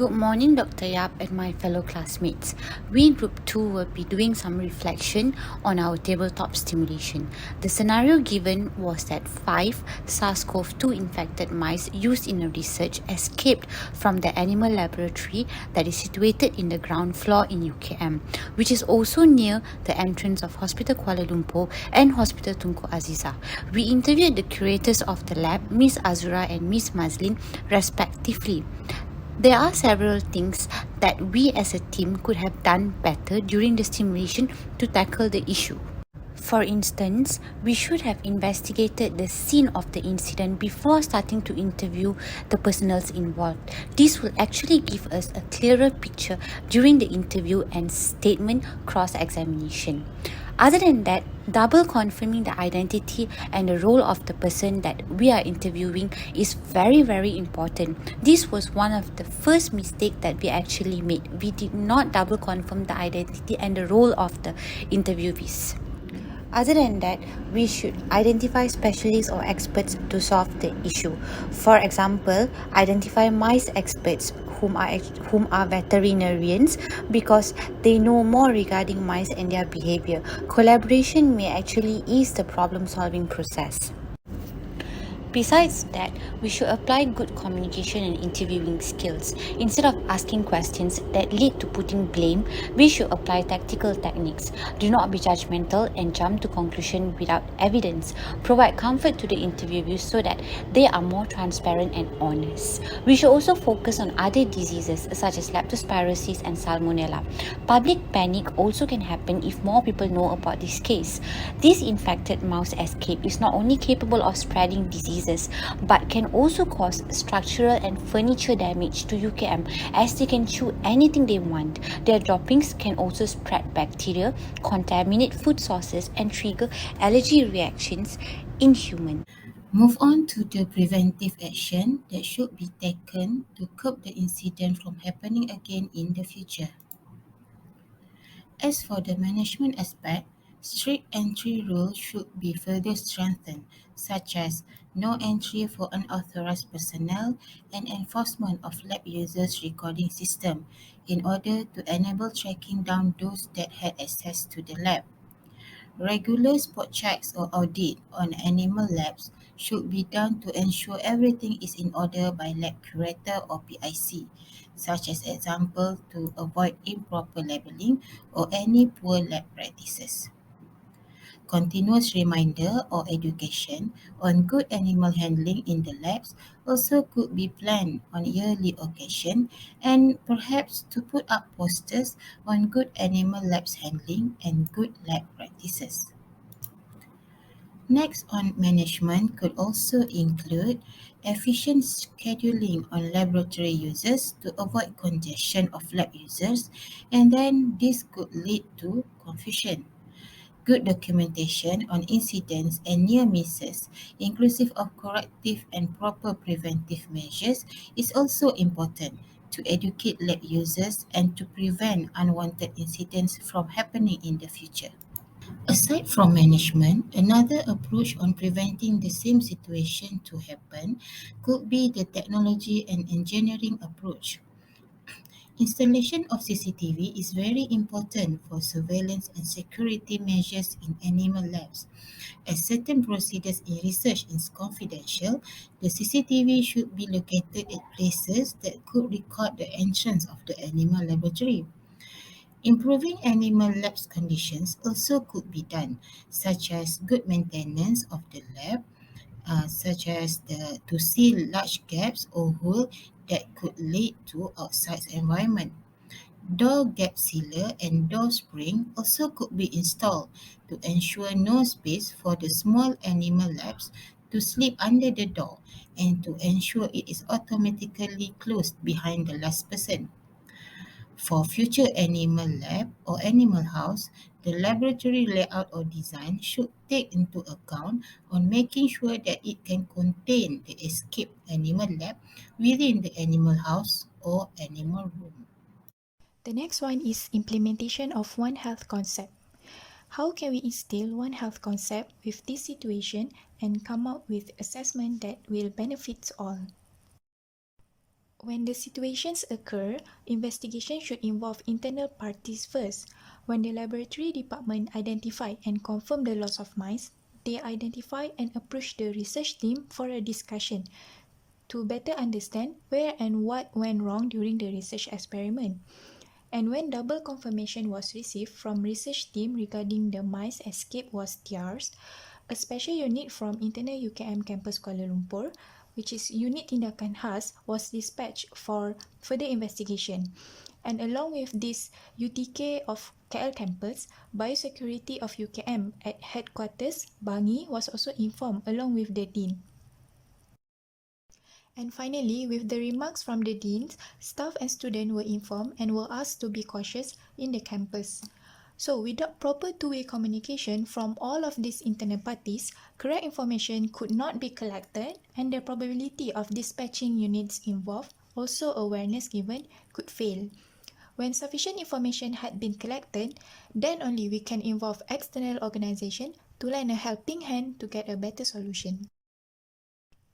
Good morning, Dr. Yap and my fellow classmates. We in Group 2 will be doing some reflection on our tabletop stimulation. The scenario given was that 5 SARS-CoV-2 infected mice used in the research escaped from the animal laboratory that is situated in the ground floor in UKM, which is also near the entrance of Hospital Kuala Lumpur and Hospital Tunku Azizah. We interviewed the curators of the lab, Miss Azura and Miss Mazlin, respectively. There are several things that we as a team could have done better during the stimulation to tackle the issue. For instance, we should have investigated the scene of the incident before starting to interview the personnel involved. This will actually give us a clearer picture during the interview and statement cross-examination. Other than that, double confirming the identity and the role of the person that we are interviewing is very important. This was one of the first mistakes that we actually made. We did not double confirm the identity and the role of the interviewees. Other than that, we should identify specialists or experts to solve the issue. For example, identify mice experts whom are veterinarians because they know more regarding mice and their behavior. Collaboration may actually ease the problem-solving process. Besides that, we should apply good communication and interviewing skills. Instead of asking questions that lead to putting blame, we should apply tactical techniques. Do not be judgmental and jump to conclusion without evidence. Provide comfort to the interviewees so that they are more transparent and honest. We should also focus on other diseases such as leptospirosis and salmonella. Public panic also can happen if more people know about this case. This infected mouse escape is not only capable of spreading diseases but can also cause structural and furniture damage to UKM as they can chew anything they want. Their droppings can also spread bacteria, contaminate food sources and trigger allergy reactions in humans. Move on to the preventive action that should be taken to curb the incident from happening again in the future. As for the management aspect, strict entry rules should be further strengthened, such as no entry for unauthorized personnel and enforcement of lab users' recording system in order to enable tracking down those that had access to the lab. Regular spot checks or audit on animal labs should be done to ensure everything is in order by lab curator or PIC, such as example to avoid improper labeling or any poor lab practices. Continuous reminder or education on good animal handling in the labs also could be planned on yearly occasion and perhaps to put up posters on good animal labs handling and good lab practices. Next on management could also include efficient scheduling on laboratory users to avoid congestion of lab users, and then this could lead to confusion. Good documentation on incidents and near misses, inclusive of corrective and proper preventive measures, is also important to educate lab users and to prevent unwanted incidents from happening in the future. Aside from management, another approach on preventing the same situation to happen could be the technology and engineering approach. Installation of CCTV is very important for surveillance and security measures in animal labs. As certain procedures in research is confidential, the CCTV should be located at places that could record the entrance of the animal laboratory. Improving animal labs conditions also could be done, such as good maintenance of the lab, such as to seal large gaps or holes that could lead to outside environment. Door gap sealer and door spring also could be installed to ensure no space for the small animal labs to slip under the door and to ensure it is automatically closed behind the last person. For future animal lab or animal house, the laboratory layout or design should take into account on making sure that it can contain the escaped animal lab within the animal house or animal room. The next one is implementation of One Health concept. How can we instill One Health concept with this situation and come up with assessment that will benefit all? When the situations occur, investigation should involve internal parties first. When the laboratory department identify and confirm the loss of mice, they identify and approach the research team for a discussion to better understand where and what went wrong during the research experiment. And when double confirmation was received from research team regarding the mice escape was theirs, a special unit from internal UKM campus Kuala Lumpur, which is Unit Tindakan Khas, was dispatched for further investigation. And along with this UTK of KL campus, Biosecurity of UKM at headquarters, Bangi, was also informed along with the Dean. And finally, with the remarks from the deans, staff and students were informed and were asked to be cautious in the campus. So, without proper two-way communication from all of these internal parties, correct information could not be collected and the probability of dispatching units involved, also awareness given, could fail. When sufficient information had been collected, then only we can involve external organisation to lend a helping hand to get a better solution.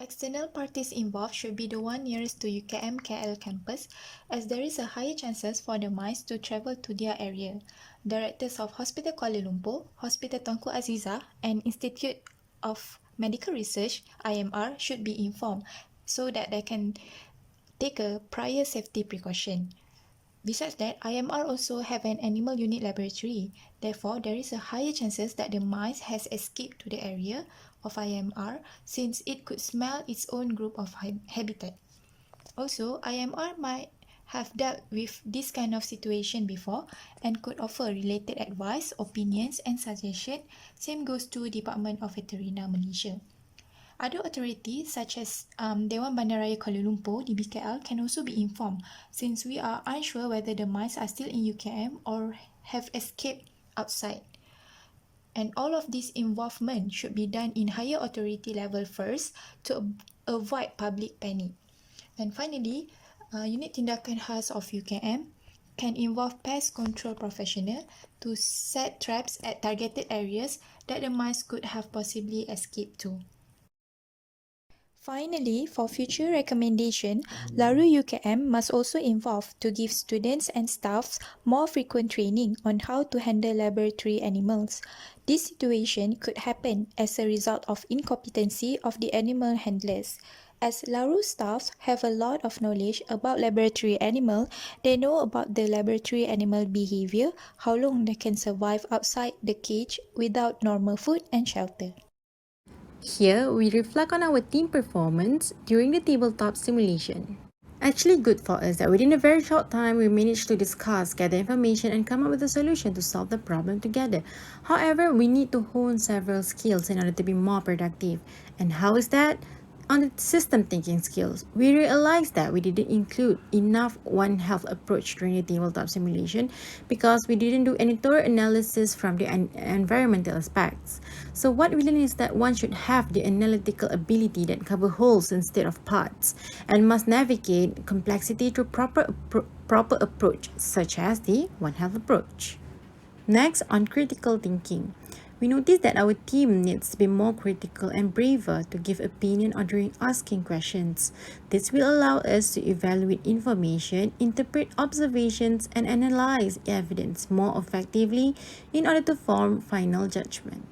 External parties involved should be the one nearest to UKM KL campus, as there is a higher chances for the mice to travel to their area. Directors of Hospital Kuala Lumpur, Hospital Tunku Azizah, and Institute of Medical Research (IMR) should be informed so that they can take a prior safety precaution. Besides that, IMR also have an animal unit laboratory. Therefore, there is a higher chances that the mice has escaped to the area of IMR since it could smell its own group of habitat. Also, IMR might have dealt with this kind of situation before and could offer related advice, opinions and suggestions. Same goes to Department of Veterinary Malaysia. Other authorities such as Dewan Bandaraya Kuala Lumpur, DBKL, can also be informed since we are unsure whether the mice are still in UKM or have escaped outside. And all of this involvement should be done in higher authority level first to avoid public panic. And finally, Unit Tindakan Khas of UKM can involve pest control professional to set traps at targeted areas that the mice could have possibly escaped to. Finally, for future recommendation, LARU UKM must also involve to give students and staffs more frequent training on how to handle laboratory animals. This situation could happen as a result of incompetency of the animal handlers. As LARU staffs have a lot of knowledge about laboratory animal, they know about the laboratory animal behavior, how long they can survive outside the cage without normal food and shelter. Here, we reflect on our team performance during the tabletop simulation. Actually good for us that within a very short time we managed to discuss, gather information and come up with a solution to solve the problem together. However, we need to hone several skills in order to be more productive. And how is that? On the system thinking skills, we realized that we didn't include enough One Health approach during the tabletop simulation because we didn't do any thorough analysis from the environmental aspects. So what we learned is that one should have the analytical ability that cover wholes instead of parts and must navigate complexity through proper approach such as the One Health approach. Next, on critical thinking. We noticed that our team needs to be more critical and braver to give opinion or during asking questions. This will allow us to evaluate information, interpret observations, and analyze evidence more effectively in order to form final judgment.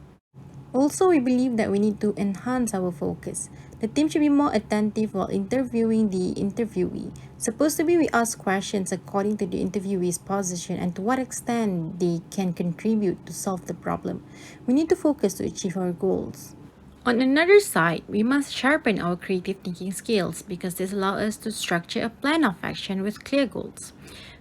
Also, we believe that we need to enhance our focus. The team should be more attentive while interviewing the interviewee. Supposed to be, we ask questions according to the interviewee's position and to what extent they can contribute to solve the problem. We need to focus to achieve our goals. On another side, we must sharpen our creative thinking skills because this allows us to structure a plan of action with clear goals.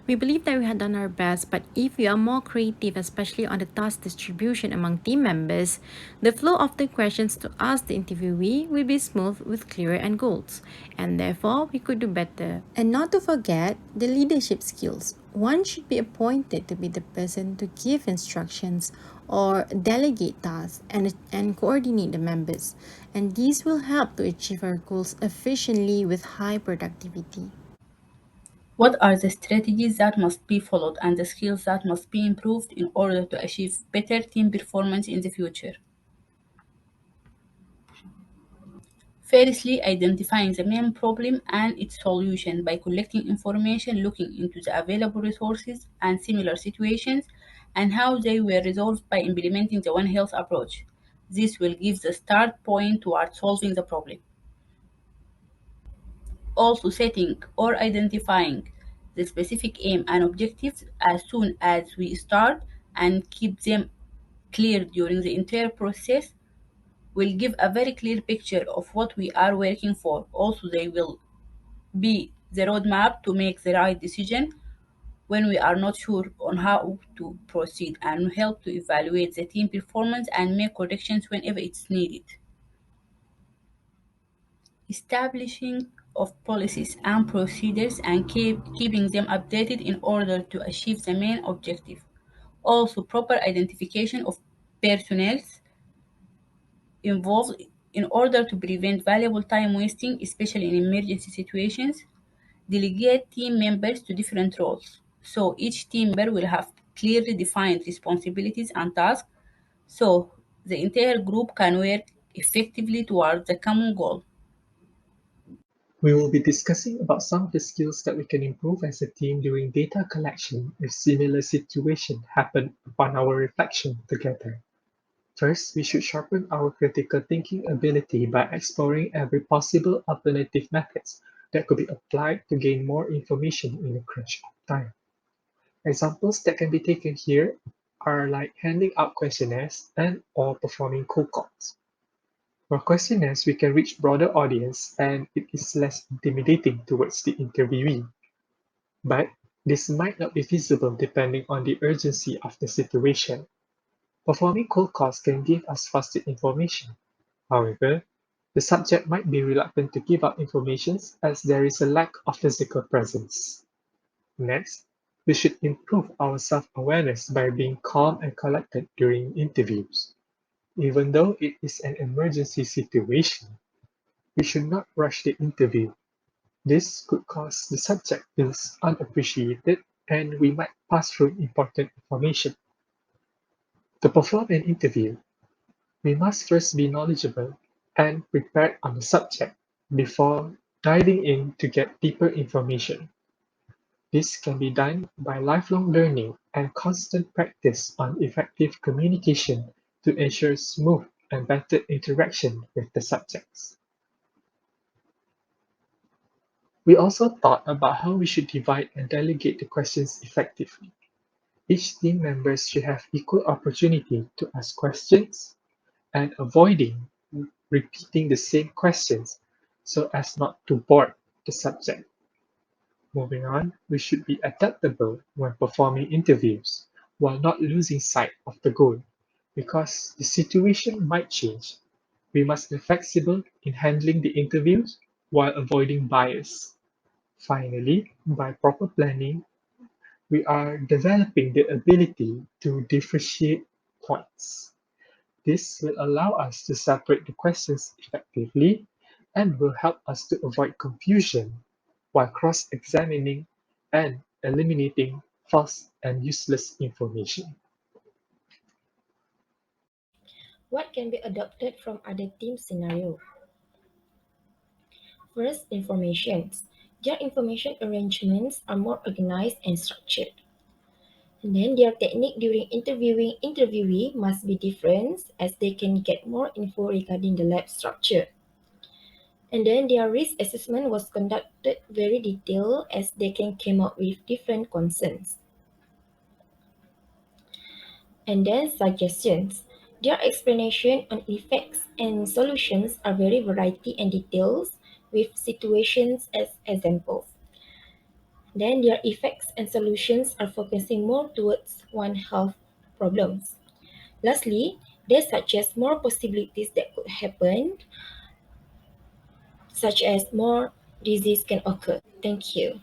We believe that we had done our best, but if we are more creative, especially on the task distribution among team members, the flow of the questions to ask the interviewee will be smooth with clearer end goals, and therefore we could do better. And not to forget the leadership skills. One should be appointed to be the person to give instructions or delegate tasks and coordinate the members, and these will help to achieve our goals efficiently with high productivity. What are the strategies that must be followed and the skills that must be improved in order to achieve better team performance in the future? Firstly, identifying the main problem and its solution by collecting information, looking into the available resources and similar situations, and how they were resolved by implementing the One Health approach. This will give the start point toward solving the problem. Also, setting or identifying the specific aim and objectives as soon as we start and keep them clear during the entire process will give a very clear picture of what we are working for. Also, they will be the roadmap to make the right decision when we are not sure on how to proceed and help to evaluate the team performance and make corrections whenever it's needed. Establishing of policies and procedures and keeping them updated in order to achieve the main objective. Also, proper identification of personnel involved in order to prevent valuable time wasting, especially in emergency situations. Delegate team members to different roles. So each team member will have clearly defined responsibilities and tasks so the entire group can work effectively towards the common goal. We will be discussing about some of the skills that we can improve as a team during data collection if similar situation happen upon our reflection together. First, we should sharpen our critical thinking ability by exploring every possible alternative methods that could be applied to gain more information in a crunch of time. Examples that can be taken here are like handing out questionnaires and or performing cold calls. For questionnaires, we can reach broader audience and it is less intimidating towards the interviewee. But this might not be feasible depending on the urgency of the situation. Performing cold calls can give us faster information. However, the subject might be reluctant to give up information as there is a lack of physical presence. Next, we should improve our self-awareness by being calm and collected during interviews. Even though it is an emergency situation, we should not rush the interview. This could cause the subject feels unappreciated and we might pass through important information. To perform an interview, we must first be knowledgeable and prepared on the subject before diving in to get deeper information. This can be done by lifelong learning and constant practice on effective communication to ensure smooth and better interaction with the subjects. We also thought about how we should divide and delegate the questions effectively. Each team member should have equal opportunity to ask questions and avoiding repeating the same questions so as not to bore the subject. Moving on, we should be adaptable when performing interviews while not losing sight of the goal because the situation might change. We must be flexible in handling the interviews while avoiding bias. Finally, by proper planning, we are developing the ability to differentiate points. This will allow us to separate the questions effectively and will help us to avoid confusion while cross-examining and eliminating false and useless information. What can be adopted from other team scenario? First, informations. Their information arrangements are more organized and structured. And then their technique during interviewing interviewee must be different as they can get more info regarding the lab structure. And then their risk assessment was conducted very detailed as they can come up with different concerns. And then suggestions. Their explanation on effects and solutions are very variety and details with situations as examples. Then their effects and solutions are focusing more towards One Health problems. Lastly, they suggest more possibilities that could happen, such as more disease can occur. Thank you.